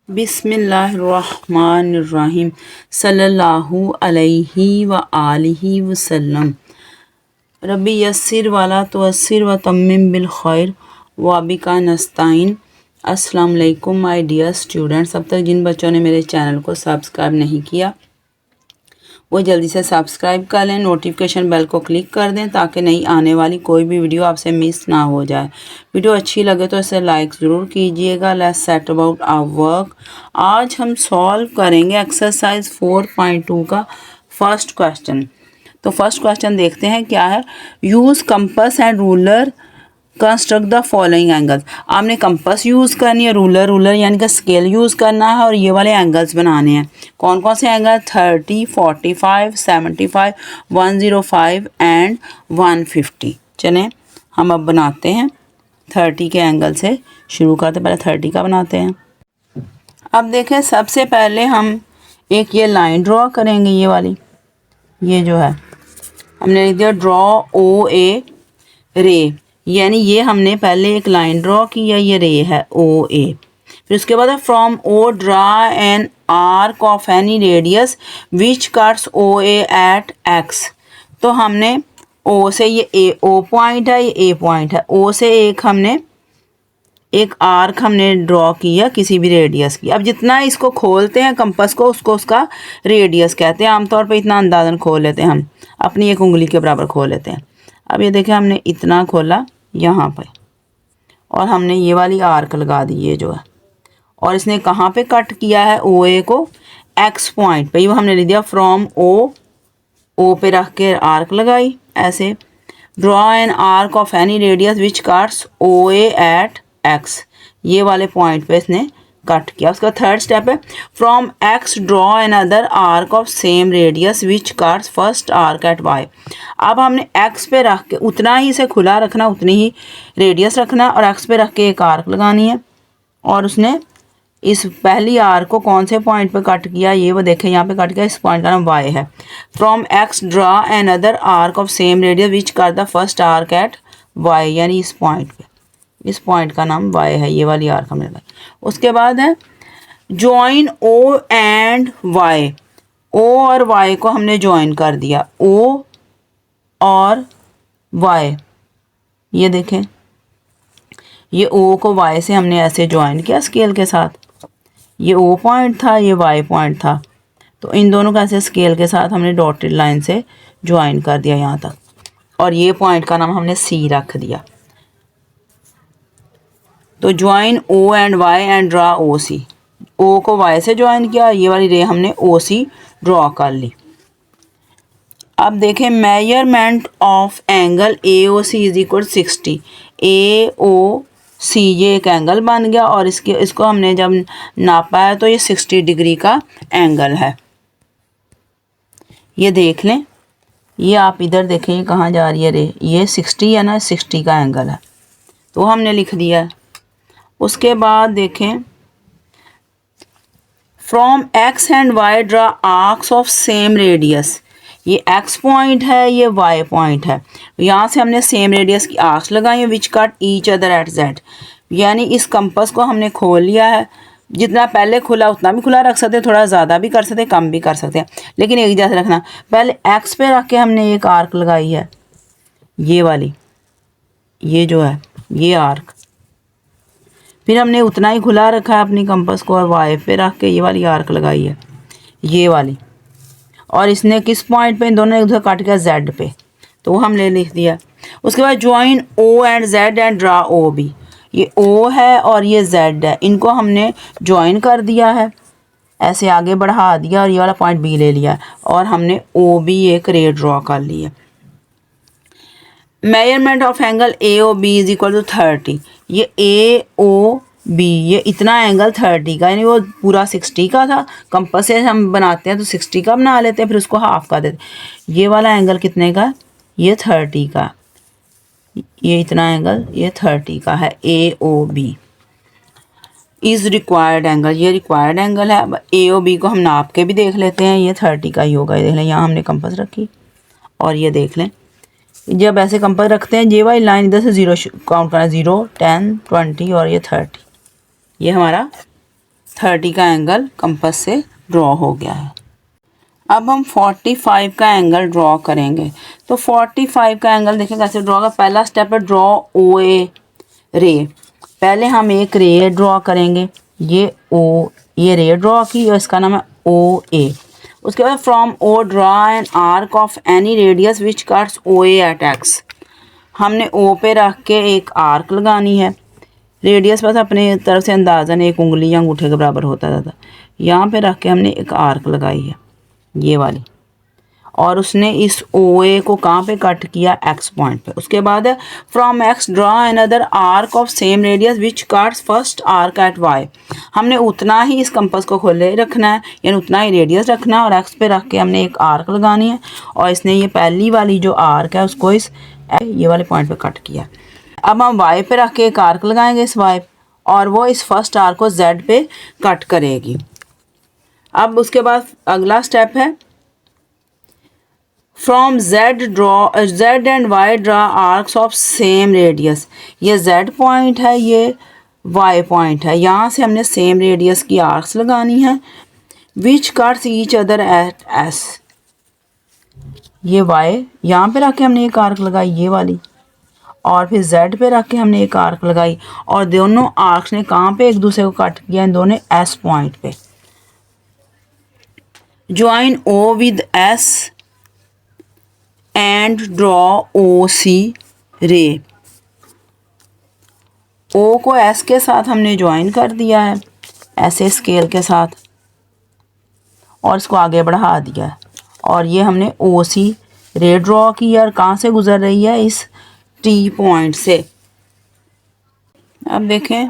बिस्मिल्लाहिर्रहमानिर्रहीम सल्लल्लाहु अलैहि व आलिहि वसल्लम। रब्बी यस्सिर वाला तुअस्सिर व तम्मिम बिल खैर व बिका नस्ताइन। अस्सलाम वालेकुम माय डियर स्टूडेंट्स। अब तक जिन बच्चों ने मेरे चैनल को सब्सक्राइब नहीं किया वो जल्दी से सब्सक्राइब कर लें, नोटिफिकेशन बेल को क्लिक कर दें ताकि नई आने वाली कोई भी वीडियो आपसे मिस ना हो जाए। वीडियो अच्छी लगे तो इसे लाइक ज़रूर कीजिएगा। Let's set about our work. आज हम सॉल्व करेंगे एक्सरसाइज 4.2 का फर्स्ट क्वेश्चन। तो फर्स्ट क्वेश्चन देखते हैं क्या है। Use compass and ruler construct the following angles. आपने कंपास यूज़ करनी है, रूलर यानी कि स्केल यूज़ करना है और ये वाले एंगल्स बनाने हैं। कौन कौन से एंगल? 30, 45, 75, 105 एंड 150। चलें हम अब बनाते हैं 30 के एंगल से शुरू करते। पहले 30 का बनाते हैं। अब देखें, सबसे पहले हम एक ये लाइन ड्रॉ करेंगे। ये वाली, ये जो है हमने लिख दिया ड्रॉ ओ ए रे, यानी ये हमने पहले एक लाइन ड्रॉ किया, ये रे है ओ ए। फिर उसके बाद from O draw an arc of any radius which cuts O A at X. तो हमने ओ से, ये ए ओ पॉइंट है, ये ए पॉइंट है, ओ से हमने एक आर्क हमने ड्रॉ किया किसी भी रेडियस की। अब जितना इसको खोलते हैं कंपास को, उसको उसका रेडियस कहते हैं। आमतौर पे इतना अंदाज़न खोल लेते हैं हम, अपनी एक उंगली के बराबर खोल लेते हैं। अब ये देखें, हमने इतना खोला यहाँ पे और हमने ये वाली आर्क लगा दी, ये जो है। और इसने कहाँ पे कट किया है? ओ ए को एक्स पॉइंट पे। ये हमने लिख दिया फ्रॉम ओ पे रख के आर्क लगाई ऐसे। Draw an arc of any radius which cuts O A at X. ये वाले पॉइंट पे इसने कट किया। उसका थर्ड स्टेप है from X draw N other arc of same radius which cuts first arc at Y. अब हमने x पे रख के उतना ही इसे खुला रखना, उतनी ही रेडियस रखना और एक्स पे रख के एक आर्क लगानी है। और उसने इस पहली आर्क को कौन से पॉइंट पे कट किया? ये वो देखें, यहाँ पे कट किया। इस पॉइंट का नाम वाई है। From X draw N other arc of same radius which cut the first arc at Y, यानी इस पॉइंट पे। इस पॉइंट का नाम वाई है, ये वाली आर्क हमने लगाई। उसके बाद है ज्वाइन ओ एंड वाई। ओ और वाई को हमने ज्वाइन कर दिया, ओ और वाई। ये देखें, ये ओ को वाई से हमने ऐसे ज्वाइन किया स्केल के साथ। ये ओ पॉइंट था, ये वाई पॉइंट था, तो इन दोनों का ऐसे स्केल के साथ हमने डॉटेड लाइन से ज्वाइन कर दिया यहाँ तक। और ये पॉइंट का नाम हमने सी रख दिया। तो join O and Y and draw O C. O को वाई से ज्वाइन किया, ये वाली रे हमने ओ सी ड्रॉ कर ली। अब देखें, measurement of angle A O C is equal 60। A O C ये एक एंगल बन गया और इसको हमने जब नापा है तो ये 60 डिग्री का एंगल है। ये देख लें, ये आप इधर देखें, ये कहाँ जा रही है रे? ये 60 है ना, 60 का एंगल है, तो हमने लिख दिया। उसके बाद देखें, from X and Y draw arcs of same radius. ये एक्स पॉइंट है, ये वाई पॉइंट है। यहाँ से हमने सेम रेडियस की आर्क्स लगाई हैं विच cut each other eight Z. यानी इस कंपास को हमने खोल लिया है। जितना पहले खुला उतना भी खुला रख सकते हैं, थोड़ा ज़्यादा भी कर सकते हैं, कम भी कर सकते हैं, लेकिन एक जैसे रखना। पहले एक्स पे रख के हमने एक आर्क लगाई है, ये वाली, ये जो है ये आर्क। फिर हमने उतना ही खुला रखा है अपनी कंपास को और वाई पे रख के ये वाली आर्क लगाई है, ये वाली। और इसने किस पॉइंट पे? इन दोनों उधर काट गया जेड पे, तो वो हमने लिख दिया। उसके बाद join O and Z and draw O B. ये ओ है और ये जेड है, इनको हमने ज्वाइन कर दिया है, ऐसे आगे बढ़ा दिया और ये वाला पॉइंट बी ले लिया और हमने ओ बी एक रे ड्रॉ कर ली है। Measurement of angle A O B is equal to 30। ये ए ओ बी, ये इतना एंगल 30 का, यानी वो पूरा 60 का था। कंपास से हम बनाते हैं तो 60 का बना लेते हैं, फिर उसको हाफ कर देते हैं। ये वाला एंगल कितने का? ये 30 का। ये इतना एंगल ये 30 का है। A O B is required angle, ये रिक्वायर्ड एंगल है। अब ए ओ बी को हम नाप के भी देख लेते हैं, ये 30 का ही होगा। ये देख लें, यहाँ हमने कंपास रखी और ये देख लें, जब ऐसे कंपास रखते हैं ये वाली लाइन इधर से 0 काउंट करना, 0, 10, 20 और ये 30। ये हमारा 30 का एंगल कंपास से ड्रॉ हो गया है। अब हम 45 का एंगल ड्रॉ करेंगे। तो 45 का एंगल देखें कैसे ड्रॉ का। पहला स्टेप है ड्रॉ ओ ए रे। पहले हम एक रे ड्रॉ करेंगे, ये रे ड्रॉ की और इसका नाम है ओ ए। उसके बाद from O draw an arc of any radius which cuts O A at X. हमने ओ पे रख के एक आर्क लगानी है। रेडियस बस अपने तरफ से अंदाज़न एक उंगली या अंगूठे के बराबर होता था। यहाँ पे रख के हमने एक आर्क लगाई है, ये वाली, और उसने इस ओ ए को कहाँ पे कट किया, एक्स पॉइंट पे। उसके बाद है from X draw another arc of same radius which cuts first arc at Y. हमने उतना ही इस कंपास को खोले रखना है, यानी उतना ही रेडियस रखना है और एक्स पे रख के हमने एक आर्क लगानी है और इसने ये पहली वाली जो आर्क है उसको इस ये वाले पॉइंट पे कट किया। अब हम वाई पे रख के एक आर्क लगाएंगे इस वाई, और वो इस फर्स्ट आर्क को जेड पे कट करेगी। अब उसके बाद अगला स्टेप है from Z and Y draw arcs of same radius. ये जेड पॉइंट है, ये वाई पॉइंट है, यहाँ से हमने सेम रेडियस की आर्क्स लगानी है। विच cuts each other at S. ये वाई यहाँ पे रख के हमने एक आर्क लगाई, ये वाली, और फिर जेड पे रख के हमने एक आर्क लगाई, और दोनों आर्क्स ने कहाँ पे एक दूसरे को कट किया, इन दोनों एस पॉइंट पे। Join O with S and draw O C ray. O को एस के साथ हमने ज्वाइन कर दिया है ऐसे स्केल के साथ, और इसको आगे बढ़ा दिया है, और ये हमने ओ सी रे ड्रॉ की और कहाँ से गुजर रही है, इस टी पॉइंट से। अब देखें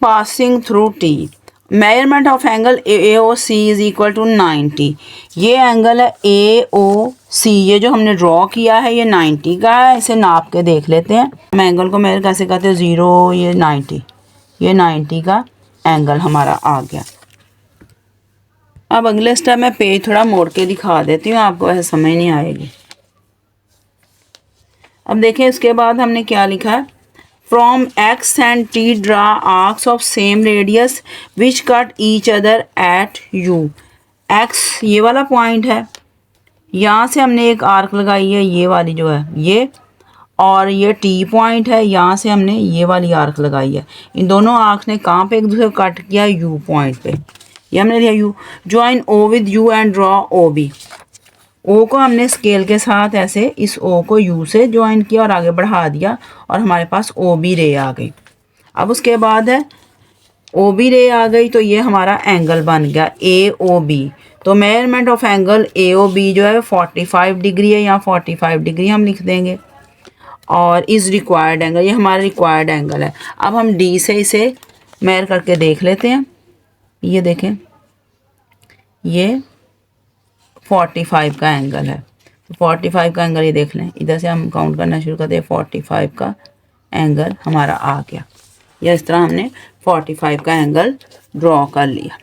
passing through T. Measurement of angle A O C is equal to 90। ये एंगल है ए ओ सी, ये जो हमने ड्रॉ किया है ये 90 का है। इसे नाप के देख लेते हैं। हम एंगल को मेजर कैसे करते हैं, 0, ये 90, ये 90 का एंगल हमारा आ गया। अब अगले स्टेप में पेज थोड़ा मोड़ के दिखा देती हूँ, आपको ऐसे समझ नहीं आएगी। अब देखें इसके बाद हमने क्या लिखा है, from X and T draw arcs of same radius which cut each other eight you. X ये वाला पॉइंट है, यहाँ से हमने एक आर्क लगाई है, ये वाली जो है ये, और ये टी पॉइंट है, यहाँ से हमने ये वाली आर्क लगाई है। इन दोनों आर्क्स ने कहाँ पे एक दूसरे को कट किया, यू पॉइंट पे। ये हमने लिया U. Join O with U and draw O B. O को हमने स्केल के साथ ऐसे इस ओ को यू से ज्वाइन किया और आगे बढ़ा दिया, और हमारे पास ओ बी रे आ गई। अब उसके बाद है ओ बी रे आ गई, तो ये हमारा एंगल बन गया ए ओ बी। तो measurement of angle A O B जो है 45 डिग्री है, या 45 डिग्री हम लिख देंगे, और इस रिक्वायर्ड एंगल, ये हमारा रिक्वायर्ड एंगल है। अब हम डी से इसे मेजर करके देख लेते हैं। ये देखें ये 45 का एंगल है। 45 का एंगल ये देख लें, इधर से हम काउंट करना शुरू करते हैं। 45 का एंगल हमारा आ गया, या इस तरह हमने 45 का एंगल ड्रॉ कर लिया।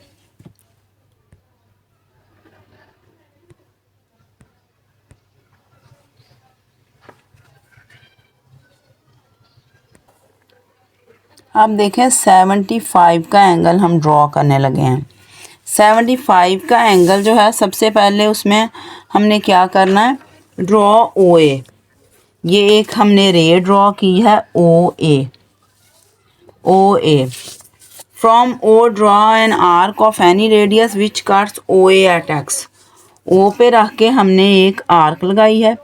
अब देखें 75 का एंगल हम ड्रॉ करने लगे हैं। 75 का एंगल जो है, सबसे पहले उसमें हमने क्या करना है, ड्रॉ ओ ए। ये एक हमने रे ड्रॉ की है O A. O A from O draw an arc of any radius which cuts O A at X. O पे रख के हमने एक आर्क लगाई है,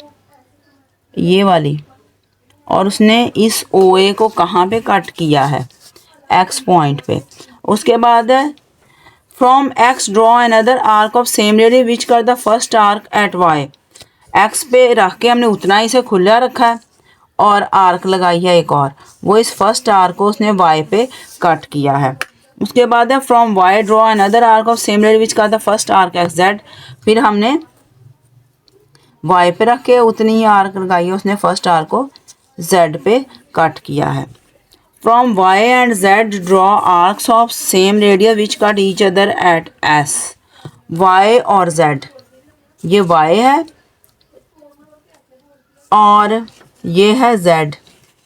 ये वाली, और उसने इस ओ ए को कहाँ पे कट किया है, एक्स पॉइंट पे। उसके बाद है from X draw another arc of same radius which cut the first arc at Y. X पे रख के हमने उतना ही से खुला रखा है और आर्क लगाई है एक और, वो इस फर्स्ट आर्क को उसने वाई पे कट किया है। उसके बाद है from Y draw another arc of same radius which cut the first arc X Z. फिर हमने वाई पे रख के उतनी ही आर्क लगाई है, उसने फर्स्ट आर्क को जेड पे कट किया है। From Y and Z draw arcs of same radius which cut each other at S. Y और जेड, ये वाई है और ये है जेड।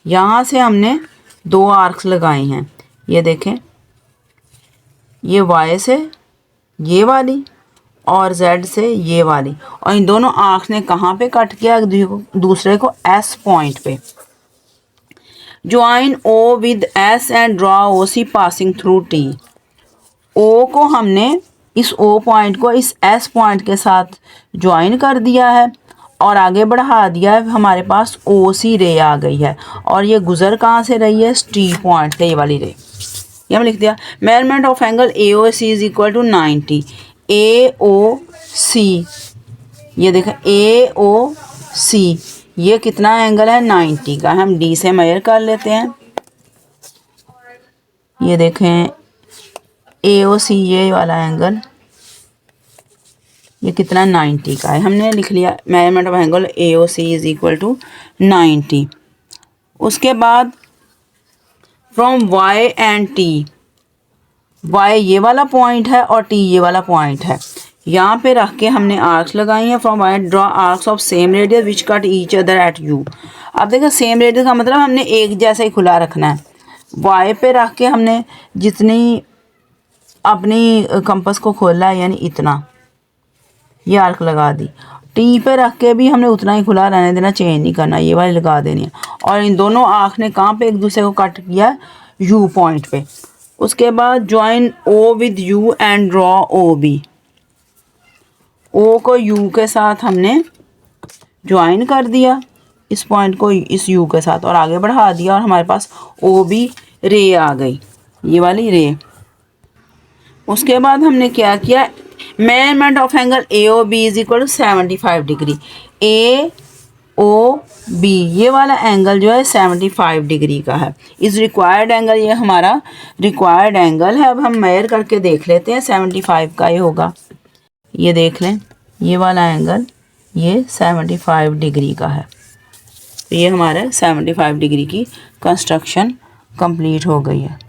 यहाँ से हमने दो आर्क्स लगाए हैं, ये देखें, ये y से ये वाली और z से ये वाली, और इन दोनों आर्क्स ने कहाँ पे कट किया, दूसरे को S पॉइंट पे। Join O with S and draw OC passing through T। O को हमने इस O पॉइंट को इस S पॉइंट के साथ ज्वाइन कर दिया है और आगे बढ़ा दिया है, हमारे पास OC रे आ गई है और ये गुजर कहाँ से रही है, T पॉइंट से, ये वाली रे। ये हम लिख दिया। Measurement of angle AOC is equal to 90। AOC, ये देखें AOC ये कितना एंगल है, 90 का। हम D से मेजर कर लेते हैं। ये देखें AOC ये वाला एंगल ये कितना, 90 का है। हमने लिख लिया measurement of angle AOC is equal to 90। उसके बाद from Y and T, Y ये वाला पॉइंट है और T ये वाला पॉइंट है, यहाँ पे रख के हमने आर्क्स लगाई हैं। From Y draw arcs of same radius which cut each other eight U। अब देखो सेम रेडियस का मतलब हमने एक जैसा ही खुला रखना है। Y पे रख के हमने जितनी अपनी कंपास को खोला है यानी इतना, ये आर्क लगा दी। टी पे रख के भी हमने उतना ही खुला रहने देना, चेंज नहीं करना, ये वाली लगा देनी है। और इन दोनों आर्क ने कहाँ पे एक दूसरे को कट किया, यू पॉइंट पे। उसके बाद join O with U and draw O B. O को यू के साथ हमने ज्वाइन कर दिया, इस पॉइंट को इस यू के साथ, और आगे बढ़ा दिया और हमारे पास ओ बी रे आ गई, ये वाली रे। उसके बाद हमने क्या किया, measurement of angle A O B is equal to 75 degree. A O B ये वाला एंगल जो है 75 डिग्री का है। इस रिक्वायर्ड एंगल, ये हमारा रिक्वायर्ड एंगल है। अब हम मेजर करके देख लेते हैं, 75 का ही होगा। ये देख लें, ये वाला एंगल ये 75 डिग्री का है। तो ये हमारा 75 डिग्री की कंस्ट्रक्शन कंप्लीट हो गई है।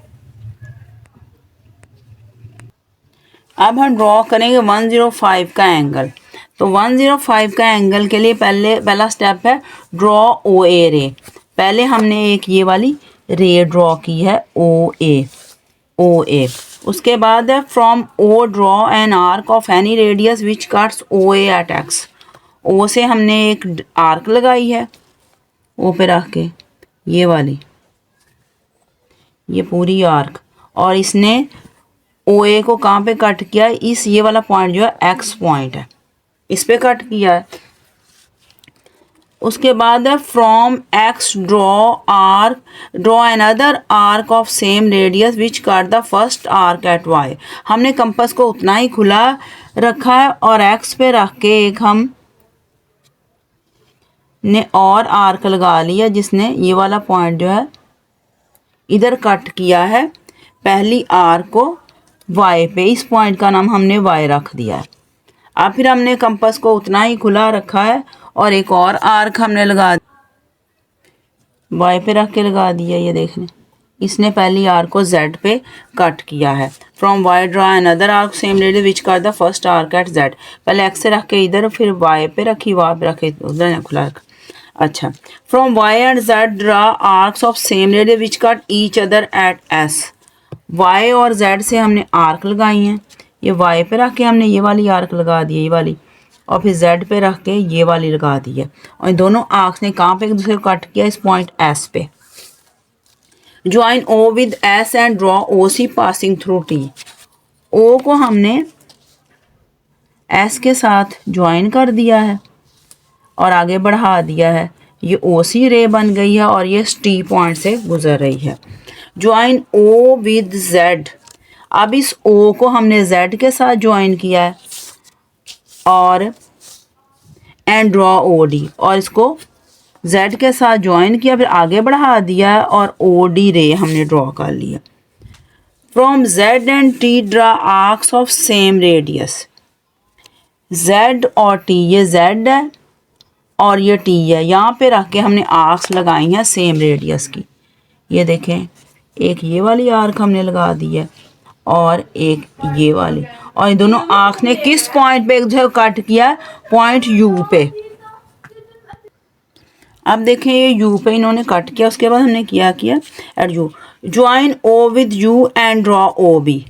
अब हम ड्रॉ करेंगे 105 का एंगल। तो 105 का एंगल के लिए पहला स्टेप है ड्रॉ ओ ए रे। पहले हमने एक ये वाली रे ड्रॉ की है ओ ए। उसके बाद है from O draw an arc of any radius which cuts O A at X. O से हमने एक आर्क लगाई है, ओ पे रख के ये वाली, ये पूरी आर्क, और इसने ओ ए को कहाँ पे कट किया, इस ये वाला पॉइंट जो है एक्स पॉइंट है, इस पे कट किया है। उसके बाद है from X draw another arc of same radius which cut the first arc at Y. हमने कंपास को उतना ही खुला रखा है और एक्स पे रख के एक हम ने और आर्क लगा लिया, जिसने ये वाला पॉइंट जो है इधर कट किया है पहली आर्क को वाई पे। इस पॉइंट का नाम हमने वाई रख दिया है। अब फिर हमने कंपास को उतना ही खुला रखा है और एक और आर्क हमने लगा वाई पे रख के लगा दिया। ये देख लें, इसने पहली आर्क को जेड पे कट किया है। From Y draw another arc same radius which cut the first arc at Z. पहले एक्स से रख के इधर, फिर वाई पे रखी, वाई पे रखे उधर खुला रखा। अच्छा, from Y and Z draw arcs of same radius which cut each other at S. Y और जेड से हमने आर्क लगाई हैं, ये वाई पे रख के हमने ये वाली आर्क लगा दी है, ये वाली, और फिर जेड पे रख के ये वाली लगा दी है। और इन दोनों आर्क्स ने कहाँ पे एक दूसरे को कट किया, इस पॉइंट एस पे। Join O with S and draw O C passing through T. O को हमने एस के साथ ज्वाइन कर दिया है और आगे बढ़ा दिया है, ये ओ सी रे बन गई है और ये टी पॉइंट से गुजर रही है। Join O with Z. अब इस ओ को हमने जेड के साथ ज्वाइन किया है और एंड ड्रॉ ओ डी, और इसको जेड के साथ ज्वाइन किया, फिर आगे बढ़ा दिया है और ओ डी रे हमने ड्रॉ कर लिया। From Z and T draw arcs of same radius. Z और टी, ये जेड है और ये टी है, यहाँ पे रख के हमने आर्क्स लगाई हैं सेम रेडियस की। ये देखें, एक ये वाली आर्क हमने लगा दी है और एक ये वाली, और इन दोनों आर्क ने किस पॉइंट पे एक दूसरे को कट किया, पॉइंट यू पे। अब देखें, ये यू पे इन्होंने कट किया। उसके बाद हमने क्या किया, at U join O with U and draw O B.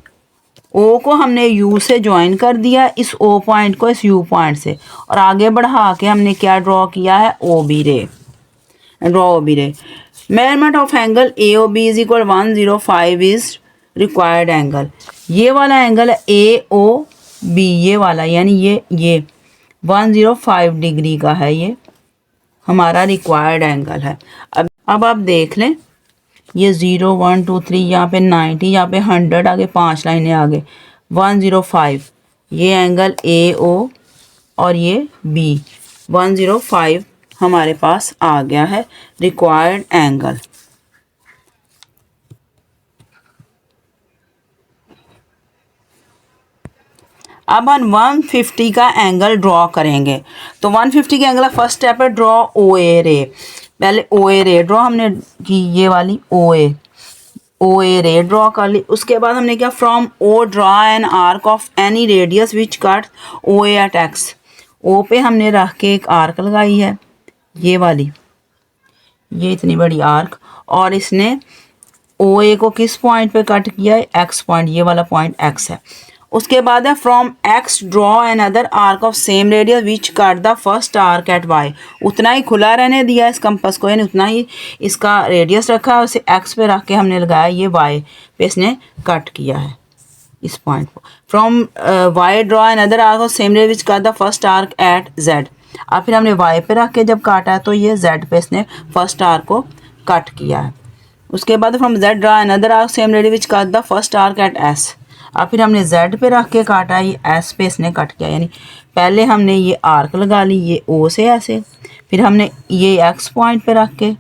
O को हमने यू से ज्वाइन कर दिया, इस ओ पॉइंट को इस यू पॉइंट से, और आगे बढ़ा के हमने क्या ड्रॉ किया है, O B ray, draw O B ray. Measurement of angle A O B is equal 105 is required angle. ये वाला एंगल है ए ओ बी, ये वाला यानी ये 105 डिग्री का है, ये हमारा रिक्वायर्ड एंगल है। अब आप देख लें, ये 0 1 2 3, यहाँ पे 90, यहाँ पे 100, आगे 5 लाइनें आगे 105, ये एंगल ए ओ और ये बी 105 हमारे पास आ गया है रिक्वायर्ड एंगल। अब हम 150 का एंगल ड्रॉ करेंगे। तो 150 के एंगल का फर्स्ट स्टेप है ड्रॉ ओ ए रे। पहले ओ ए रे ड्रॉ हमने की, ये वाली ओ ए रे ड्रॉ कर ली। उसके बाद हमने क्या, from O draw an arc of any radius which cut O A at X. O पे हमने रख के एक आर्क लगाई है, ये वाली, ये इतनी बड़ी आर्क, और इसने ओ ए को किस पॉइंट पे कट किया है, एक्स पॉइंट, ये वाला पॉइंट एक्स है। उसके बाद है from X draw N other arc of same radius which cut the first arc at Y. उतना ही खुला रहने दिया इस कंपास को, यानी उतना ही इसका रेडियस रखा है, उसे एक्स पे रख के हमने लगाया, ये वाई पे इसने कट किया है इस पॉइंट को। From Y draw N other arc of same radius which cut the first arc at Z. अब फिर हमने वाई पे रख के जब काटा है तो ये जेड पे इसने फर्स्ट आर्क को कट किया है। उसके बाद from Z draw an other arc same radius which cut the first arc eight S. अब फिर हमने Z पे रख के काटा, ये S पे इसने कट किया, यानी पहले हमने ये आर्क लगा ली, ये O से ऐसे, फिर हमने ये X पॉइंट पे रख के,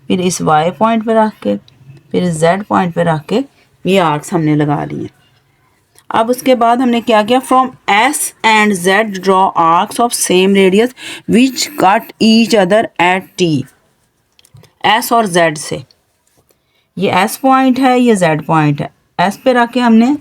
फिर इस Y पॉइंट पे रख के, फिर Z पॉइंट पे रख के ये आर्क्स हमने लगा लिए। अब उसके बाद हमने क्या किया, from S and Z draw arcs of same radius which cut each other eight T। S और Z से, ये S पॉइंट है, ये Z पॉइंट है, S पे रख के हमने,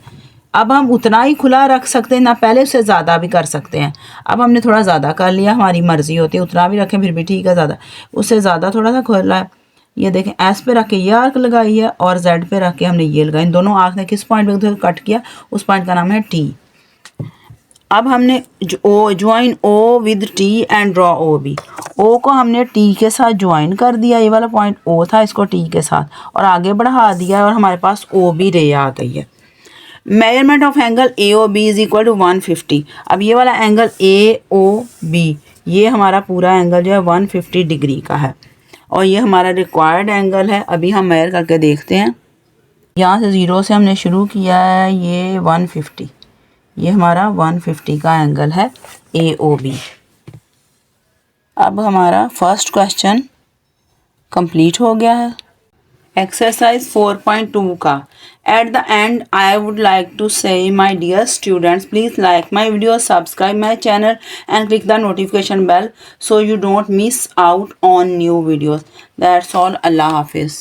अब हम उतना ही खुला रख सकते हैं ना, पहले उससे ज़्यादा भी कर सकते हैं। अब हमने थोड़ा ज़्यादा कर लिया, हमारी मर्ज़ी होती है, उतना भी रखें फिर भी ठीक है, ज़्यादा उससे ज़्यादा थोड़ा सा खुला है। ये देखें, एस पे रख के ये आर्क लगाई है और जेड पे रख के हमने ये लगाई। इन दोनों आर्क ने किस पॉइंट पे कट किया, उस पॉइंट का नाम है टी। अब हमने join O with T and draw O B. O को हमने टी के साथ ज्वाइन कर दिया, ये वाला पॉइंट ओ था, इसको टी के साथ, और आगे बढ़ा दिया और हमारे पास ओ बी रे आ गई है। Measurement of angle A O B is equal to 150। अब ये वाला एंगल ए ओ बी, ये हमारा पूरा एंगल जो है 150 डिग्री का है, और ये हमारा रिक्वायर्ड एंगल है। अभी हम मेजर करके देखते हैं। यहाँ से 0 से हमने शुरू किया है, ये 150, ये हमारा 150 का एंगल है ए ओ बी। अब हमारा फर्स्ट क्वेश्चन कंप्लीट हो गया है। एक्सरसाइज 4.2 का, at the end I would like to say my dear students, please like my video, subscribe my channel and click the notification bell so you don't miss out on new videos. That's all. Allah Hafiz.